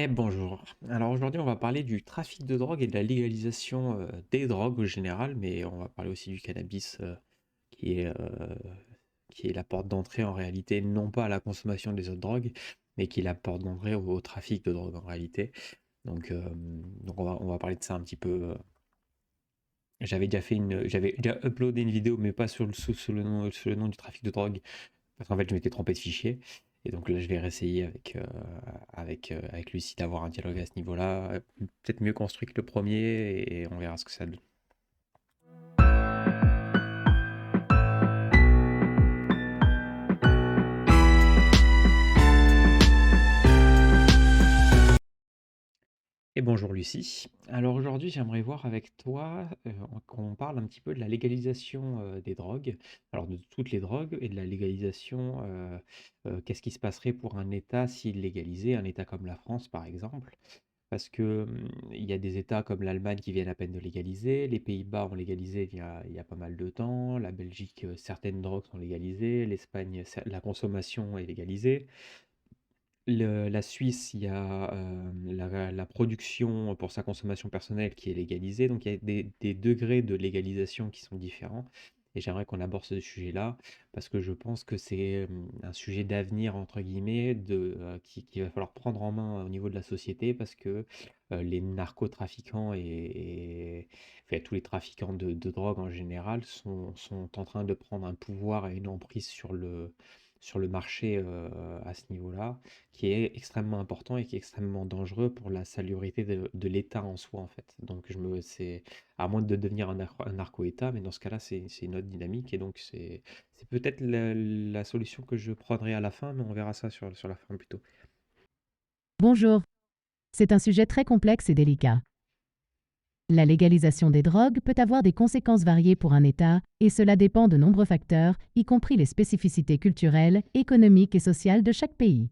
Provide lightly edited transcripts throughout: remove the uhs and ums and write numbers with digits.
Bonjour. Alors aujourd'hui, on va parler du trafic de drogue et de la légalisation des drogues au général, mais on va parler aussi du cannabis qui est, euh, qui est la porte d'entrée en réalité, non pas à la consommation des autres drogues, mais qui est la porte d'entrée au trafic de drogue en réalité. Donc on va parler de ça un petit peu. J'avais déjà uploadé une vidéo, mais pas sous le nom du trafic de drogue, parce qu'en fait, je m'étais trompé de fichier. Et donc là, je vais réessayer avec Lucie d'avoir un dialogue à ce niveau-là, peut-être mieux construit que le premier, et on verra ce que ça donne. Et bonjour Lucie. Alors aujourd'hui, j'aimerais voir avec toi qu'on parle un petit peu de la légalisation des drogues, alors de toutes les drogues, et de la légalisation, qu'est-ce qui se passerait pour un État s'il légalisait, un État comme la France par exemple. Parce que, il y a des États comme l'Allemagne qui viennent à peine de légaliser, les Pays-Bas ont légalisé il y a pas mal de temps, la Belgique, certaines drogues sont légalisées, l'Espagne, la consommation est légalisée. La Suisse, il y a la production pour sa consommation personnelle qui est légalisée, donc il y a des degrés de légalisation qui sont différents. Et j'aimerais qu'on aborde ce sujet-là, parce que je pense que c'est un sujet d'avenir, entre guillemets, qu'il va falloir prendre en main au niveau de la société, parce que les narcotrafiquants enfin, tous les trafiquants de drogue en général sont en train de prendre un pouvoir et une emprise sur le marché à ce niveau-là, qui est extrêmement important et qui est extrêmement dangereux pour la salubrité de l'État en soi, en fait. Donc, c'est à moins de devenir un narco-État, mais dans ce cas-là, c'est une autre dynamique. Et donc, c'est peut-être la solution que je prendrai à la fin, mais on verra ça sur la fin plutôt. Bonjour, c'est un sujet très complexe et délicat. La légalisation des drogues peut avoir des conséquences variées pour un État, et cela dépend de nombreux facteurs, y compris les spécificités culturelles, économiques et sociales de chaque pays.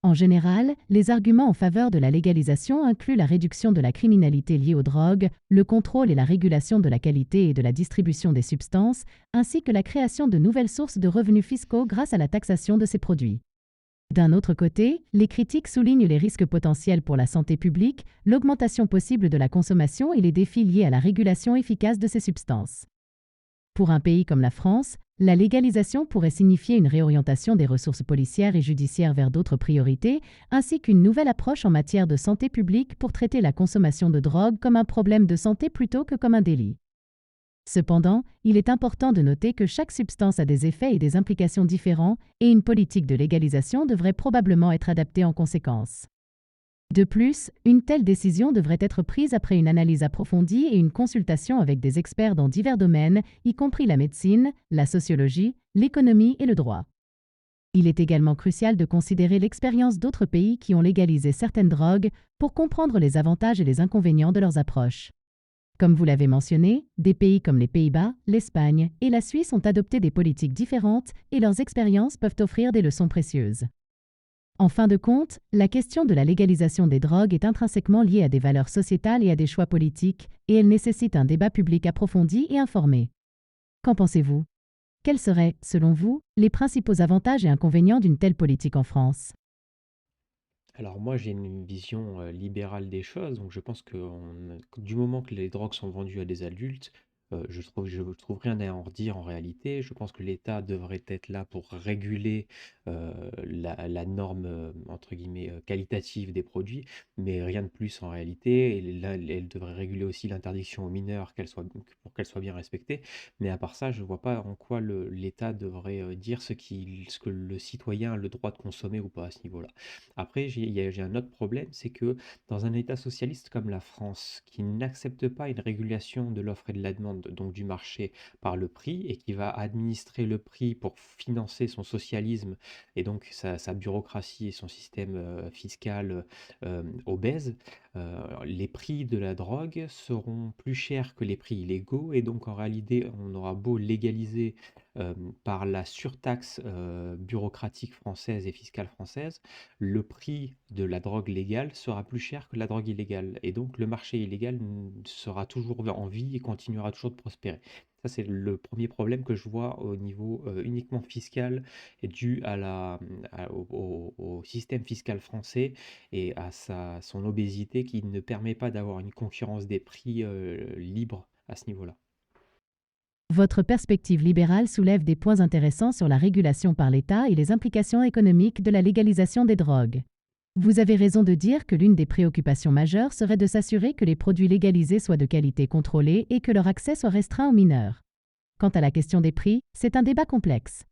En général, les arguments en faveur de la légalisation incluent la réduction de la criminalité liée aux drogues, le contrôle et la régulation de la qualité et de la distribution des substances, ainsi que la création de nouvelles sources de revenus fiscaux grâce à la taxation de ces produits. D'un autre côté, les critiques soulignent les risques potentiels pour la santé publique, l'augmentation possible de la consommation et les défis liés à la régulation efficace de ces substances. Pour un pays comme la France, la légalisation pourrait signifier une réorientation des ressources policières et judiciaires vers d'autres priorités, ainsi qu'une nouvelle approche en matière de santé publique pour traiter la consommation de drogue comme un problème de santé plutôt que comme un délit. Cependant, il est important de noter que chaque substance a des effets et des implications différents, et une politique de légalisation devrait probablement être adaptée en conséquence. De plus, une telle décision devrait être prise après une analyse approfondie et une consultation avec des experts dans divers domaines, y compris la médecine, la sociologie, l'économie et le droit. Il est également crucial de considérer l'expérience d'autres pays qui ont légalisé certaines drogues pour comprendre les avantages et les inconvénients de leurs approches. Comme vous l'avez mentionné, des pays comme les Pays-Bas, l'Espagne et la Suisse ont adopté des politiques différentes et leurs expériences peuvent offrir des leçons précieuses. En fin de compte, la question de la légalisation des drogues est intrinsèquement liée à des valeurs sociétales et à des choix politiques, et elle nécessite un débat public approfondi et informé. Qu'en pensez-vous? Quels seraient, selon vous, les principaux avantages et inconvénients d'une telle politique en France? Alors moi, j'ai une vision libérale des choses, donc je pense que du moment que les drogues sont vendues à des adultes, je trouve rien à en redire en réalité. Je pense que l'État devrait être là pour réguler la norme, entre guillemets, qualitative des produits, mais rien de plus en réalité. Et là, elle devrait réguler aussi l'interdiction aux mineurs, pour qu'elle soit bien respectée. Mais à part ça, je ne vois pas en quoi l'État devrait dire ce que le citoyen a le droit de consommer ou pas à ce niveau-là. Après, j'ai un autre problème, c'est que dans un État socialiste comme la France, qui n'accepte pas une régulation de l'offre et de la demande, donc du marché, par le prix, et qui va administrer le prix pour financer son socialisme et donc sa bureaucratie et son système fiscal obèse, les prix de la drogue seront plus chers que les prix illégaux, et donc en réalité, on aura beau légaliser par la surtaxe bureaucratique française et fiscale française, le prix de la drogue légale sera plus cher que la drogue illégale. Et donc le marché illégal sera toujours en vie et continuera toujours de prospérer. Ça, c'est le premier problème que je vois au niveau uniquement fiscal et dû au système fiscal français et à son obésité qui ne permet pas d'avoir une concurrence des prix libre à ce niveau-là. Votre perspective libérale soulève des points intéressants sur la régulation par l'État et les implications économiques de la légalisation des drogues. Vous avez raison de dire que l'une des préoccupations majeures serait de s'assurer que les produits légalisés soient de qualité contrôlée et que leur accès soit restreint aux mineurs. Quant à la question des prix, c'est un débat complexe.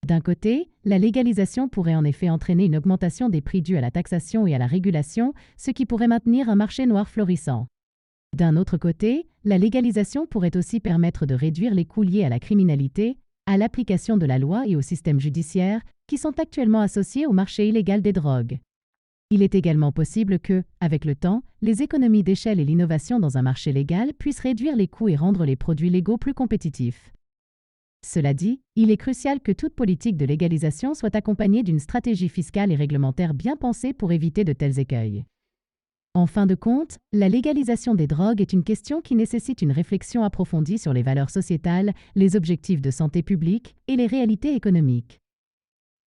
D'un côté, la légalisation pourrait en effet entraîner une augmentation des prix dus à la taxation et à la régulation, ce qui pourrait maintenir un marché noir florissant. D'un autre côté, la légalisation pourrait aussi permettre de réduire les coûts liés à la criminalité, à l'application de la loi et au système judiciaire, qui sont actuellement associés au marché illégal des drogues. Il est également possible que, avec le temps, les économies d'échelle et l'innovation dans un marché légal puissent réduire les coûts et rendre les produits légaux plus compétitifs. Cela dit, il est crucial que toute politique de légalisation soit accompagnée d'une stratégie fiscale et réglementaire bien pensée pour éviter de tels écueils. En fin de compte, la légalisation des drogues est une question qui nécessite une réflexion approfondie sur les valeurs sociétales, les objectifs de santé publique et les réalités économiques.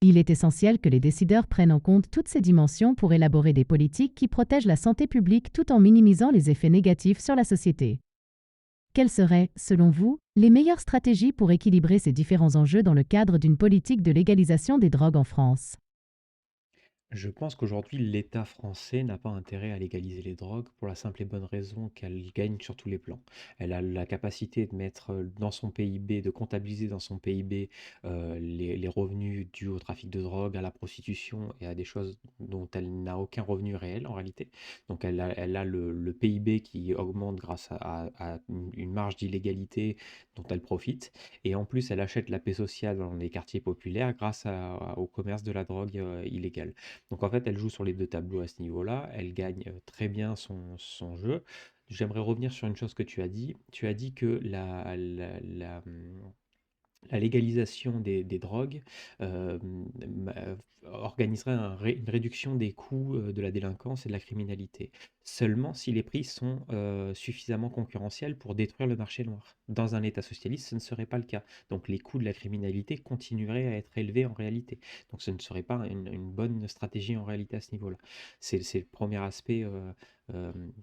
Il est essentiel que les décideurs prennent en compte toutes ces dimensions pour élaborer des politiques qui protègent la santé publique tout en minimisant les effets négatifs sur la société. Quelles seraient, selon vous, les meilleures stratégies pour équilibrer ces différents enjeux dans le cadre d'une politique de légalisation des drogues en France? Je pense qu'aujourd'hui, l'État français n'a pas intérêt à légaliser les drogues pour la simple et bonne raison qu'elle gagne sur tous les plans. Elle a la capacité de mettre dans son PIB, de comptabiliser dans son PIB les revenus dus au trafic de drogue, à la prostitution et à des choses dont elle n'a aucun revenu réel en réalité. Donc elle a le PIB qui augmente grâce à une marge d'illégalité dont elle profite. Et en plus, elle achète la paix sociale dans les quartiers populaires grâce au commerce de la drogue illégale. Donc en fait, elle joue sur les 2 tableaux à ce niveau-là. Elle gagne, très bien son jeu. J'aimerais revenir sur une chose que tu as dit. Tu as dit que la légalisation des drogues organiserait une réduction des coûts de la délinquance et de la criminalité. Seulement si les prix sont suffisamment concurrentiels pour détruire le marché noir. Dans un État socialiste, ce ne serait pas le cas. Donc les coûts de la criminalité continueraient à être élevés en réalité. Donc ce ne serait pas une bonne stratégie en réalité à ce niveau-là. C'est le premier aspect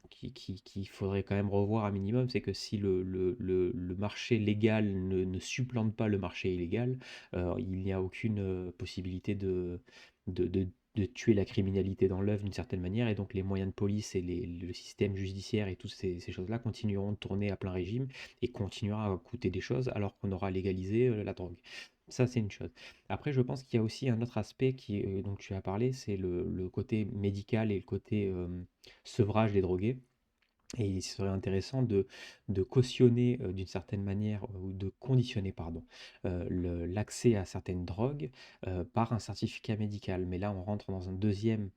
qu'il faudrait quand même revoir un minimum, c'est que si le marché légal ne supplante pas le marché illégal, il n'y a aucune possibilité de, de- de tuer la criminalité dans l'œuf d'une certaine manière, et donc les moyens de police et le système judiciaire et toutes ces choses-là continueront de tourner à plein régime et continuera à coûter des choses alors qu'on aura légalisé la drogue. Ça, c'est une chose. Après, je pense qu'il y a aussi un autre aspect dont tu as parlé, c'est le côté médical et le côté sevrage des drogués. Et il serait intéressant de cautionner d'une certaine manière, ou de conditionner, pardon, l'accès à certaines drogues par un certificat médical. Mais là, on rentre dans un deuxième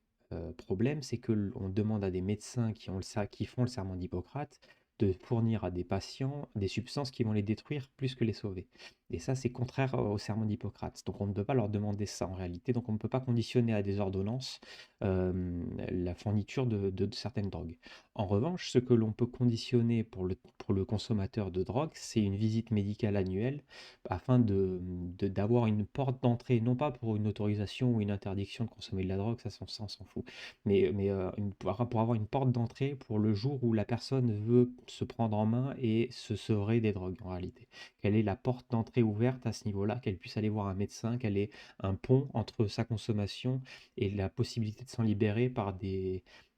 problème, c'est que on demande à des médecins qui font le serment d'Hippocrate de fournir à des patients des substances qui vont les détruire plus que les sauver. Et ça, c'est contraire au serment d'Hippocrate. Donc on ne peut pas leur demander ça en réalité. Donc on ne peut pas conditionner à des ordonnances la fourniture de certaines drogues. En revanche, ce que l'on peut conditionner pour le consommateur de drogue, c'est une visite médicale annuelle afin d'avoir une porte d'entrée, non pas pour une autorisation ou une interdiction de consommer de la drogue, ça on s'en fout, mais pour avoir une porte d'entrée pour le jour où la personne veut se prendre en main et se sevrer des drogues en réalité. Quelle est la porte d'entrée ouverte à ce niveau-là, qu'elle puisse aller voir un médecin, qu'elle ait un pont entre sa consommation et la possibilité de s'en libérer par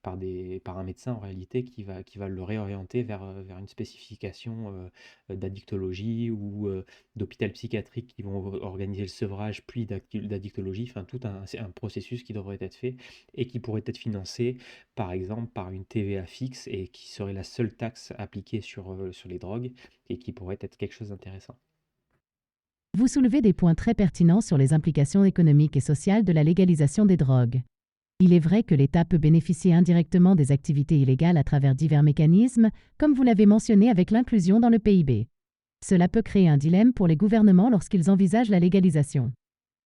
un médecin en réalité qui va le réorienter vers une spécification d'addictologie ou d'hôpital psychiatrique qui vont organiser le sevrage puis d'addictologie, enfin c'est un processus qui devrait être fait et qui pourrait être financé par exemple par une TVA fixe et qui serait la seule taxe appliquée sur les drogues et qui pourrait être quelque chose d'intéressant. Vous soulevez des points très pertinents sur les implications économiques et sociales de la légalisation des drogues. Il est vrai que l'État peut bénéficier indirectement des activités illégales à travers divers mécanismes, comme vous l'avez mentionné avec l'inclusion dans le PIB. Cela peut créer un dilemme pour les gouvernements lorsqu'ils envisagent la légalisation.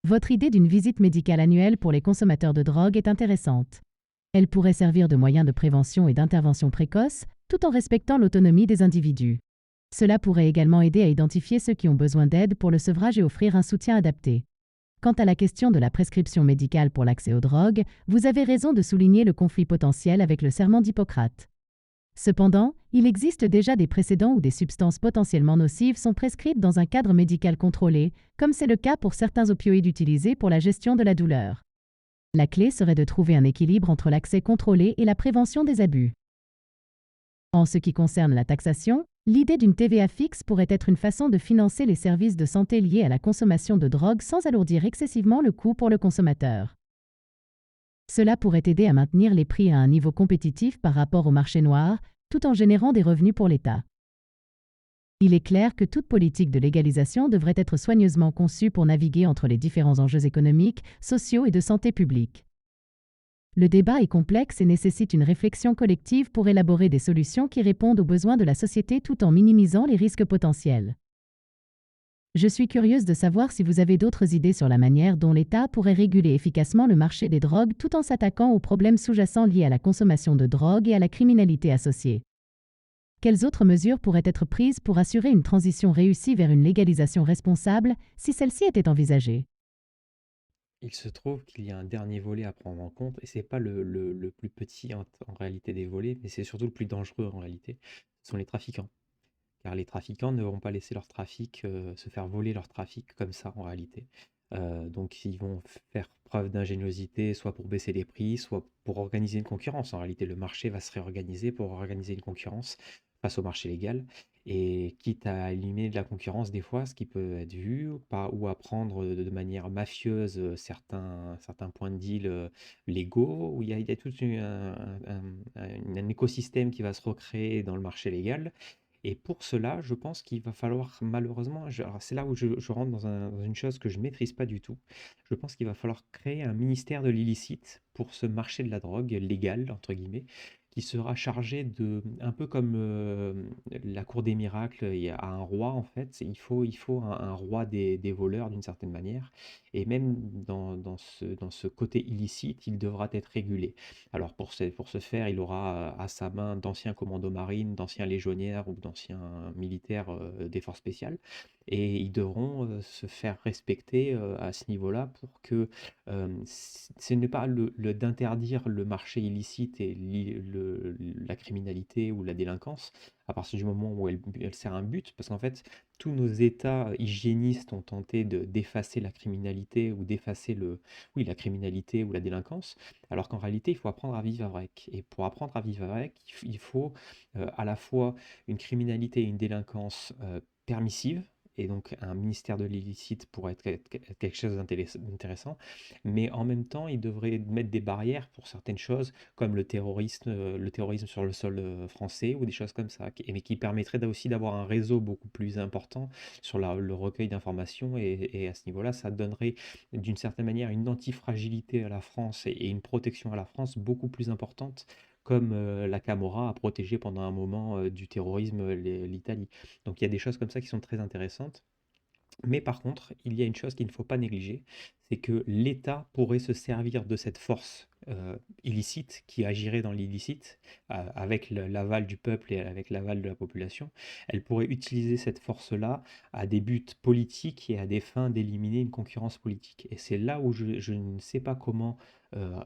Votre idée d'une visite médicale annuelle pour les consommateurs de drogue est intéressante. Elle pourrait servir de moyen de prévention et d'intervention précoce, tout en respectant l'autonomie des individus. Cela pourrait également aider à identifier ceux qui ont besoin d'aide pour le sevrage et offrir un soutien adapté. Quant à la question de la prescription médicale pour l'accès aux drogues, vous avez raison de souligner le conflit potentiel avec le serment d'Hippocrate. Cependant, il existe déjà des précédents où des substances potentiellement nocives sont prescrites dans un cadre médical contrôlé, comme c'est le cas pour certains opioïdes utilisés pour la gestion de la douleur. La clé serait de trouver un équilibre entre l'accès contrôlé et la prévention des abus. En ce qui concerne la taxation, l'idée d'une TVA fixe pourrait être une façon de financer les services de santé liés à la consommation de drogue sans alourdir excessivement le coût pour le consommateur. Cela pourrait aider à maintenir les prix à un niveau compétitif par rapport au marché noir, tout en générant des revenus pour l'État. Il est clair que toute politique de légalisation devrait être soigneusement conçue pour naviguer entre les différents enjeux économiques, sociaux et de santé publique. Le débat est complexe et nécessite une réflexion collective pour élaborer des solutions qui répondent aux besoins de la société tout en minimisant les risques potentiels. Je suis curieuse de savoir si vous avez d'autres idées sur la manière dont l'État pourrait réguler efficacement le marché des drogues tout en s'attaquant aux problèmes sous-jacents liés à la consommation de drogue et à la criminalité associée. Quelles autres mesures pourraient être prises pour assurer une transition réussie vers une légalisation responsable si celle-ci était envisagée? Il se trouve qu'il y a un dernier volet à prendre en compte, et c'est pas le plus petit en réalité des volets, mais c'est surtout le plus dangereux en réalité, ce sont les trafiquants. Car les trafiquants ne vont pas laisser leur trafic, se faire voler leur trafic comme ça en réalité. Donc ils vont faire preuve d'ingéniosité, soit pour baisser les prix, soit pour organiser une concurrence. En réalité, le marché va se réorganiser pour organiser une concurrence face au marché légal, et quitte à éliminer de la concurrence des fois, ce qui peut être vu, ou à prendre de manière mafieuse certains points de deal légaux, où il y a tout un écosystème qui va se recréer dans le marché légal. Et pour cela, je pense qu'il va falloir malheureusement, alors c'est là où je rentre dans une chose que je ne maîtrise pas du tout. Je pense qu'il va falloir créer un ministère de l'illicite pour ce marché de la drogue légal, entre guillemets, qui sera chargé de, un peu comme la cour des miracles, il y a un roi en fait, il faut un roi des voleurs d'une certaine manière, et même dans ce côté illicite, il devra être régulé. Alors pour ce faire, il aura à sa main d'anciens commandos marines, d'anciens légionnaires ou d'anciens militaires des forces spéciales, et ils devront se faire respecter à ce niveau-là pour que ce n'est pas d'interdire le marché illicite et la criminalité ou la délinquance à partir du moment où elle sert un but, parce qu'en fait, tous nos États hygiénistes ont tenté d'effacer la criminalité ou d'effacer oui, la criminalité ou la délinquance, alors qu'en réalité, il faut apprendre à vivre avec. Et pour apprendre à vivre avec, il faut à la fois une criminalité et une délinquance permissive. Et donc un ministère de l'illicite pourrait être quelque chose d'intéressant, mais en même temps, il devrait mettre des barrières pour certaines choses, comme le terrorisme sur le sol français ou des choses comme ça, mais qui permettrait aussi d'avoir un réseau beaucoup plus important sur le recueil d'informations, et à ce niveau-là, ça donnerait d'une certaine manière une antifragilité à la France et une protection à la France beaucoup plus importante, comme la Camorra a protégé pendant un moment du terrorisme l'Italie. Donc il y a des choses comme ça qui sont très intéressantes. Mais par contre, il y a une chose qu'il ne faut pas négliger, c'est que l'État pourrait se servir de cette force illicite qui agirait dans l'illicite, avec l'aval du peuple et avec l'aval de la population. Elle pourrait utiliser cette force-là à des buts politiques et à des fins d'éliminer une concurrence politique. Et c'est là où je ne sais pas comment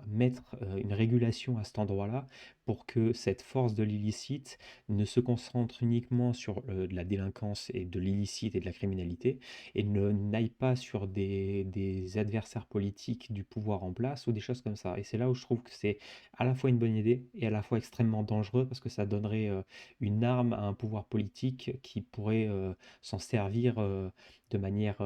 mettre une régulation à cet endroit-là pour que cette force de l'illicite ne se concentre uniquement sur de la délinquance et de l'illicite et de la criminalité, et ne n'aille pas sur des adversaires politiques du pouvoir en place ou des choses comme ça. Et c'est là où je trouve que c'est à la fois une bonne idée et à la fois extrêmement dangereux, parce que ça donnerait une arme à un pouvoir politique qui pourrait s'en servir de manière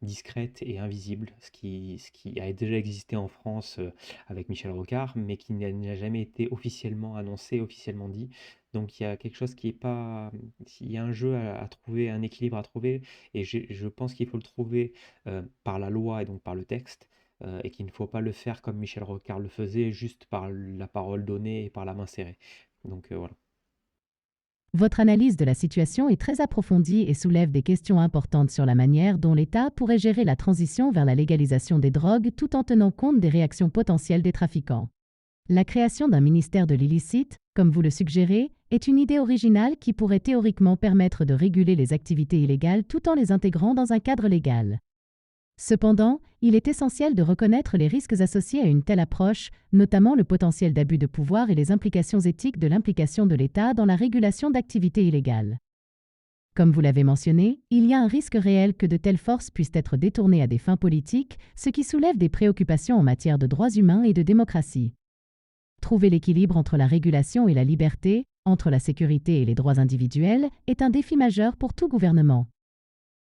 discrète et invisible, ce qui a déjà existé en France avec Michel Rocard, mais qui n'a jamais été officiellement annoncé, officiellement dit. Donc il y a quelque chose qui est pas... Il y a un jeu à trouver, un équilibre à trouver, et je pense qu'il faut le trouver par la loi et donc par le texte, et qu'il ne faut pas le faire comme Michel Rocard le faisait, juste par la parole donnée et par la main serrée. Donc voilà. Votre analyse de la situation est très approfondie et soulève des questions importantes sur la manière dont l'État pourrait gérer la transition vers la légalisation des drogues tout en tenant compte des réactions potentielles des trafiquants. La création d'un ministère de l'illicite, comme vous le suggérez, est une idée originale qui pourrait théoriquement permettre de réguler les activités illégales tout en les intégrant dans un cadre légal. Cependant, il est essentiel de reconnaître les risques associés à une telle approche, notamment le potentiel d'abus de pouvoir et les implications éthiques de l'implication de l'État dans la régulation d'activités illégales. Comme vous l'avez mentionné, il y a un risque réel que de telles forces puissent être détournées à des fins politiques, ce qui soulève des préoccupations en matière de droits humains et de démocratie. Trouver l'équilibre entre la régulation et la liberté, entre la sécurité et les droits individuels, est un défi majeur pour tout gouvernement.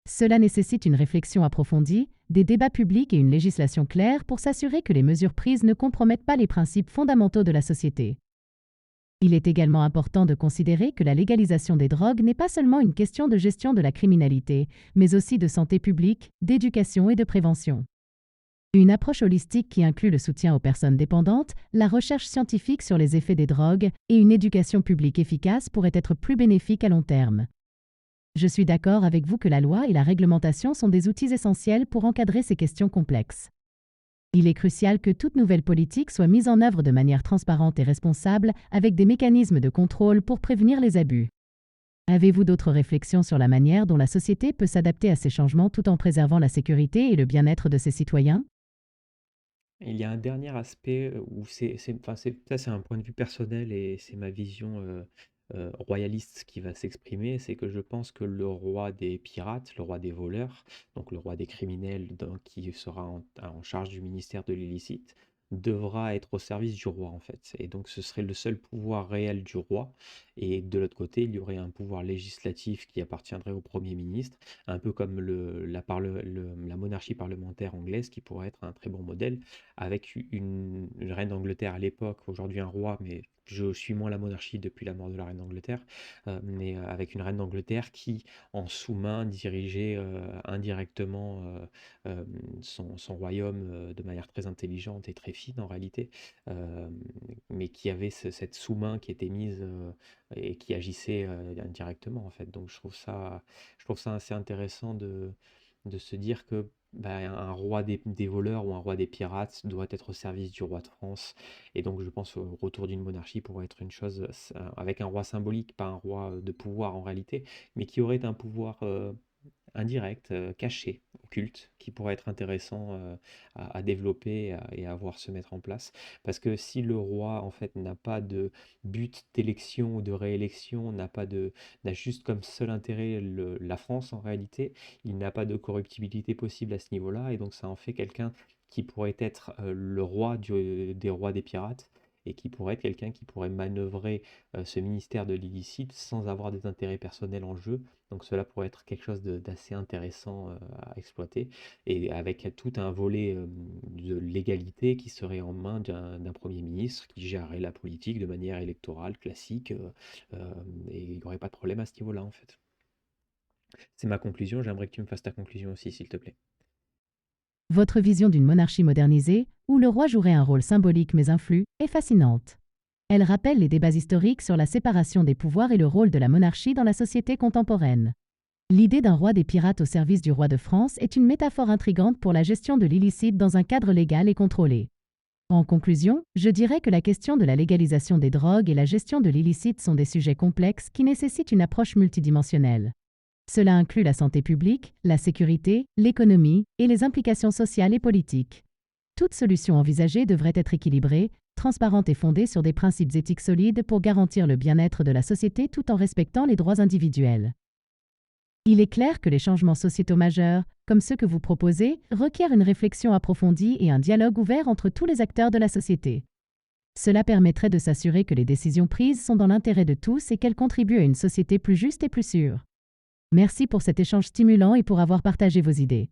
Cela nécessite une réflexion approfondie, des débats publics et une législation claire pour s'assurer que les mesures prises ne compromettent pas les principes fondamentaux de la société. Il est également important de considérer que la légalisation des drogues n'est pas seulement une question de gestion de la criminalité, mais aussi de santé publique, d'éducation et de prévention. Une approche holistique qui inclut le soutien aux personnes dépendantes, la recherche scientifique sur les effets des drogues et une éducation publique efficace pourrait être plus bénéfique à long terme. Je suis d'accord avec vous que la loi et la réglementation sont des outils essentiels pour encadrer ces questions complexes. Il est crucial que toute nouvelle politique soit mise en œuvre de manière transparente et responsable, avec des mécanismes de contrôle pour prévenir les abus. Avez-vous d'autres réflexions sur la manière dont la société peut s'adapter à ces changements tout en préservant la sécurité et le bien-être de ses citoyens? Il y a un dernier aspect, où enfin, ça c'est un point de vue personnel et c'est ma vision, royaliste qui va s'exprimer. C'est que je pense que le roi des pirates, le roi des voleurs, donc le roi des criminels qui sera en charge du ministère de l'illicite, devra être au service du roi en fait. Et donc ce serait le seul pouvoir réel du roi. Et de l'autre côté, il y aurait un pouvoir législatif qui appartiendrait au Premier ministre, un peu comme la monarchie parlementaire anglaise, qui pourrait être un très bon modèle avec une reine d'Angleterre à l'époque, aujourd'hui un roi, mais je suis moins la monarchie depuis la mort de la reine d'Angleterre, mais avec une reine d'Angleterre qui, en sous-main, dirigeait indirectement son royaume de manière très intelligente et très fine en réalité, euh, mais qui avait cette sous-main qui était mise et qui agissait indirectement en fait. Donc je trouve ça assez intéressant de se dire que bah, un roi des voleurs ou un roi des pirates doit être au service du roi de France. Et donc je pense au retour d'une monarchie pourrait être une chose avec un roi symbolique, pas un roi de pouvoir en réalité, mais qui aurait un pouvoir indirect, caché, occulte, qui pourrait être intéressant à développer et à voir se mettre en place. Parce que si le roi, en fait, n'a pas de but d'élection ou de réélection, n'a juste comme seul intérêt la France en réalité, il n'a pas de corruptibilité possible à ce niveau-là, et donc ça en fait quelqu'un qui pourrait être le roi des rois des pirates, et qui pourrait être quelqu'un qui pourrait manœuvrer ce ministère de l'illicite sans avoir des intérêts personnels en jeu, donc cela pourrait être quelque chose d'assez intéressant à exploiter, et avec tout un volet de légalité qui serait en main d'un Premier ministre qui gérerait la politique de manière électorale classique, euh, et il n'y aurait pas de problème à ce niveau-là en fait. C'est ma conclusion, j'aimerais que tu me fasses ta conclusion aussi s'il te plaît. Votre vision d'une monarchie modernisée, où le roi jouerait un rôle symbolique mais influent, est fascinante. Elle rappelle les débats historiques sur la séparation des pouvoirs et le rôle de la monarchie dans la société contemporaine. L'idée d'un roi des pirates au service du roi de France est une métaphore intrigante pour la gestion de l'illicite dans un cadre légal et contrôlé. En conclusion, je dirais que la question de la légalisation des drogues et la gestion de l'illicite sont des sujets complexes qui nécessitent une approche multidimensionnelle. Cela inclut la santé publique, la sécurité, l'économie et les implications sociales et politiques. Toute solution envisagée devrait être équilibrée, transparente et fondée sur des principes éthiques solides pour garantir le bien-être de la société tout en respectant les droits individuels. Il est clair que les changements sociétaux majeurs, comme ceux que vous proposez, requièrent une réflexion approfondie et un dialogue ouvert entre tous les acteurs de la société. Cela permettrait de s'assurer que les décisions prises sont dans l'intérêt de tous et qu'elles contribuent à une société plus juste et plus sûre. Merci pour cet échange stimulant et pour avoir partagé vos idées.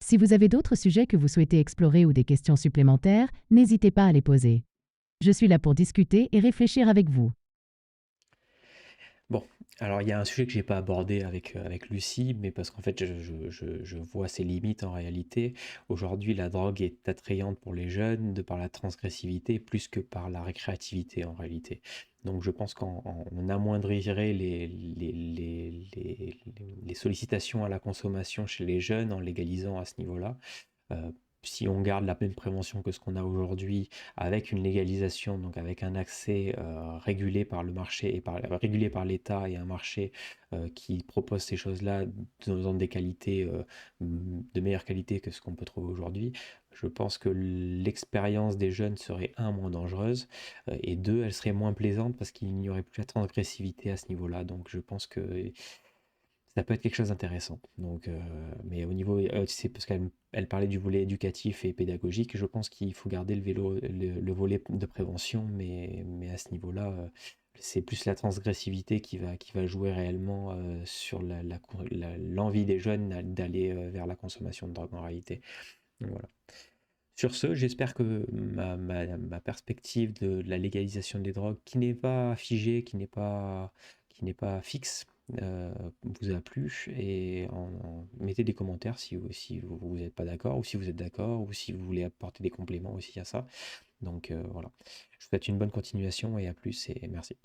Si vous avez d'autres sujets que vous souhaitez explorer ou des questions supplémentaires, n'hésitez pas à les poser. Je suis là pour discuter et réfléchir avec vous. Bon, alors il y a un sujet que j'ai pas abordé avec Lucie, mais parce qu'en fait je vois ses limites en réalité. Aujourd'hui, la drogue est attrayante pour les jeunes de par la transgressivité plus que par la récréativité en réalité. Donc je pense qu'on amoindrirait les sollicitations à la consommation chez les jeunes en légalisant à ce niveau-là. si on garde la même prévention que ce qu'on a aujourd'hui, avec une légalisation, donc avec un accès régulé par le marché et régulé par l'État et un marché qui propose ces choses-là dans des qualités de meilleure qualité que ce qu'on peut trouver aujourd'hui, je pense que l'expérience des jeunes serait un, moins dangereuse, et deux, elle serait moins plaisante parce qu'il n'y aurait plus la transgressivité à ce niveau-là. Donc je pense que ça peut être quelque chose d'intéressant. Donc, mais au niveau, c'est parce qu'elle parlait du volet éducatif et pédagogique. Je pense qu'il faut garder le volet de prévention, mais à ce niveau-là, c'est plus la transgressivité qui va jouer réellement sur l'envie des jeunes d'aller vers la consommation de drogue en réalité. Donc, voilà. Sur ce, j'espère que ma perspective de la légalisation des drogues, qui n'est pas figée, qui n'est pas fixe, vous a plu. Et mettez des commentaires si vous n'êtes pas d'accord, ou si vous êtes d'accord, ou si vous voulez apporter des compléments aussi à ça. Donc voilà. Je vous souhaite une bonne continuation et à plus et merci.